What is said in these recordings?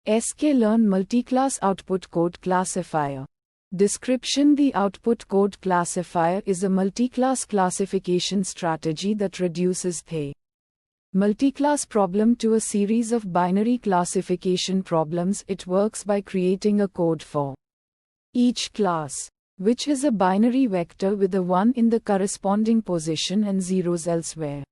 sklearn multiclass output code classifier. Description: the output code classifier is a multiclass classification strategy that reduces the multiclass problem to a series of binary classification problems. It works by creating a code for each class, which is a binary vector with a 1 in the corresponding position and zeros elsewhere.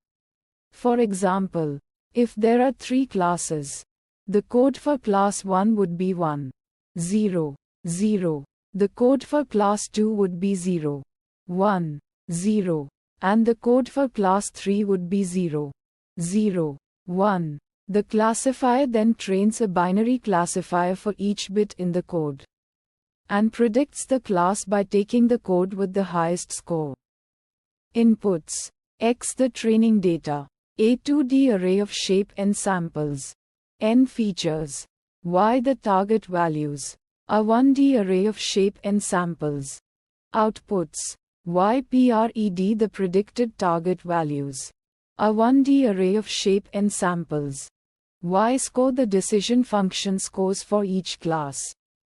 For example, if there are 3 classes, the code for class 1 would be 1, 0, 0. The code for class 2 would be 0, 1, 0. And the code for class 3 would be 0, 0, 1. The classifier then trains a binary classifier for each bit in the code and predicts the class by taking the code with the highest score. Inputs: X the training data, A 2D array of shape n samples, n features, Y the target values, a 1D array of shape n samples. Outputs: Y pred the predicted target values, a 1D array of shape n samples. Y score the decision function scores for each class.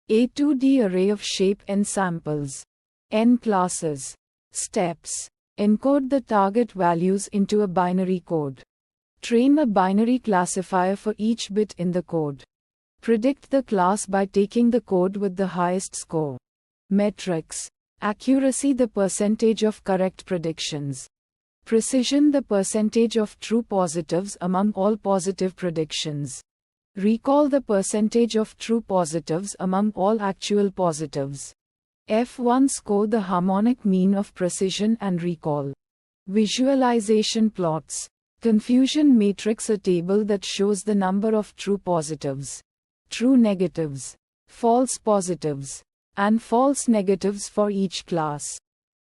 A 2D array of shape n samples, n classes. Steps: encode the target values into a binary code. Train a binary classifier for each bit in the code. Predict the class by taking the code with the highest score. Metrics: accuracy, the percentage of correct predictions. Precision, the percentage of true positives among all positive predictions. Recall, the percentage of true positives among all actual positives. F1 score, the harmonic mean of precision and recall. Visualization plots. Confusion matrix, a table that shows the number of true positives, true negatives, false positives, and false negatives for each class.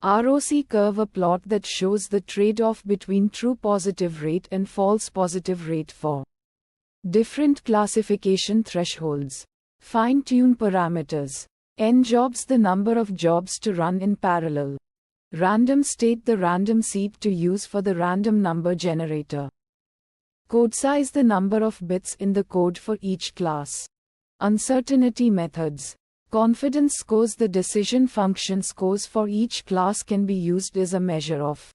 ROC curve, a plot that shows the trade-off between true positive rate and false positive rate for different classification thresholds. Fine-tune parameters. N jobs, the number of jobs to run in parallel. Random state, the random seed to use for the random number generator. Code size, the number of bits in the code for each class. Uncertainty methods. Confidence scores, the decision function scores for each class can be used as a measure of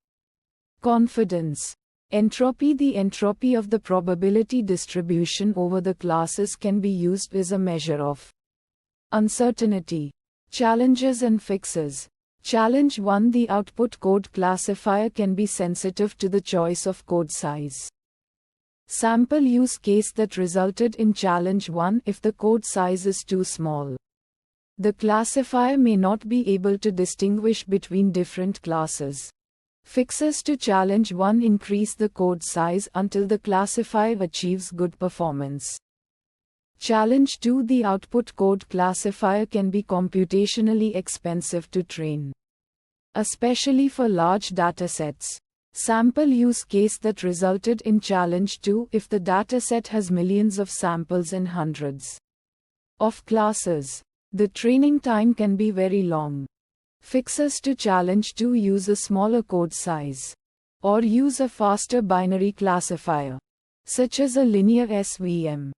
confidence. Entropy, the entropy of the probability distribution over the classes can be used as a measure of uncertainty. Challenges and fixes. Challenge 1: the output code classifier can be sensitive to the choice of code size. Sample use case that resulted in challenge 1: if the code size is too small, the classifier may not be able to distinguish between different classes. Fixes to challenge 1: increase the code size until the classifier achieves good performance. Challenge 2: the output code classifier can be computationally expensive to train, especially for large datasets. Sample use case that resulted in challenge 2: if the dataset has millions of samples and hundreds of classes, the training time can be very long. Fixes to challenge 2: use a smaller code size, or use a faster binary classifier, such as a linear SVM.